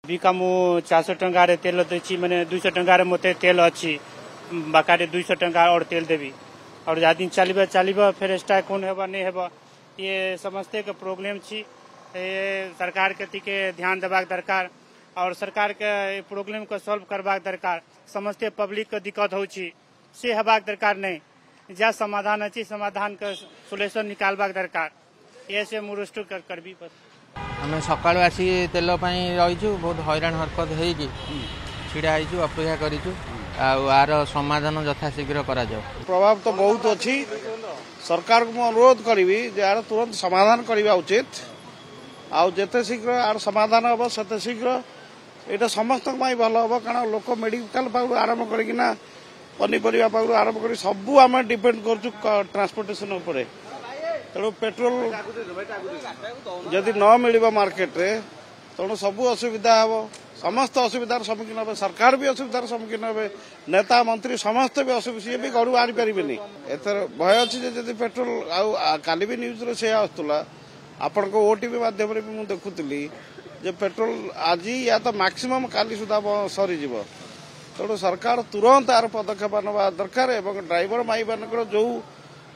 बिका मु 400 टंकार तेल देछि माने 200 टंकार मते तेल अछि बाकारे 200 टंका और तेल देबी और जा दिन चलिबा फिर स्टाक कोन हेबा नहीं हेबा ये समझते के प्रॉब्लम छी सरकार के तिके ध्यान देबाक दरकार और सरकार के प्रॉब्लम को सॉल्व करबाक दरकार समझते पब्लिक के दिक्कत हो छी से हेबाक दरकार नहीं जा समाधान अछि समाधान के सोल्यूशन निकालबाक दरकार ये से मुरुष्टु करबी बस आम सका आसी तेल रहीचु बहुत हैरान हरकत होगी छिड़ा होइचु अपेक्षा करूँ आर समाधान यथाशीघ्र करा जाओ। प्रभाव तो बहुत अच्छी सरकार को अनुरोध करी यार तुरंत समाधान करवा उचित आते शीघ्र यार समाधान हम से शीघ्र यहाँ समस्त भल हम कारण लोक मेडिकल पाखु आरंभ करना पनीपरिया पाखु आरंभ कर सबू आम डिपेंड कर ट्रांसपोर्टेशन उपर तेणु पेट्रोल जदि न मिल मार्केट रे तेणु सबू असुविधा हम समस्त असुविधार सम्मुखीन हे सरकार भी असुविधार सम्मुखीन हे नेता मंत्री समस्त भी असुविधा सी भी घर बाहरी पारे एथर भय अच्छी जदि पेट्रोल काली भी न्यूज रे से आसुला आपण को ओटीवी माध्यम रे भी देखुली जे पेट्रोल आज या तो मैक्सिमम काली सुधा सरीज तेणु सरकार तुरंत यार पदक्षेप नवा दरकार एवं ड्राइवर माई मान जो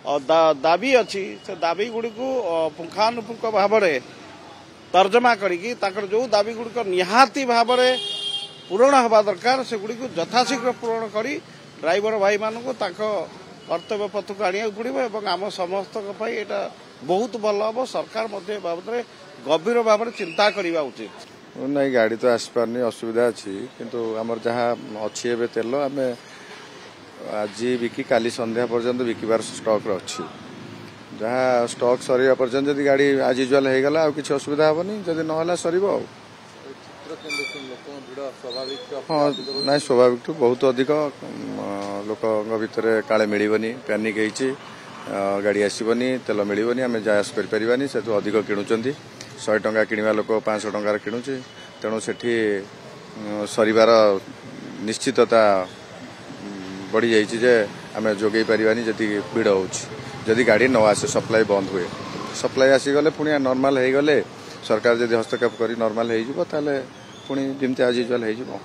दाबी अच्छी से दाबी गुड़ी को पुंखानुपुंख भाव में तर्जमा करी जो दाबी गुड़िक निहाती भाव में पूरण हवा दरकार से गुड़ी को यथाशीघ्र पूरण करी ड्राइवर भाई मान कर्तव्य पथ को आने पड़ो और आम समस्त यहाँ बहुत भल हम सरकार बाबद गभीर भाव में चिंता करने उचित नहीं गाड़ी तो आसपारनी असुविधा अच्छी किंतु आमर जहाँ अच्छी एवं तेल आम आज बिकी काली संध्या पर्यंत बिकबार स्टक अच्छी जहाँ स्टक सर पर्यंत जब गाड़ी आज यूजुआल हो गला किसी असुविधा हेनी जदि ना सर हाँ ना स्वाभाविक बहुत अधिक लोक भितर काले मिलनी पैनिक गाड़ी आसबनी तेल मिलनी आम जायास करें से अधिक किणुंट 100 टंका किणवा लोक 500 टंकार किणुचे तेणु से सर निश्चितता बढ़ी जाइए आम जोगे पारानी जी भिड़ होदी गाड़ी न आसे सप्लाई बंद हुए सप्लाई आसीगले पुणी नॉर्मल हो गले सरकार जब हस्तक्षेप कर नॉर्मल हो पुणी जमी आज यूजुआल हो।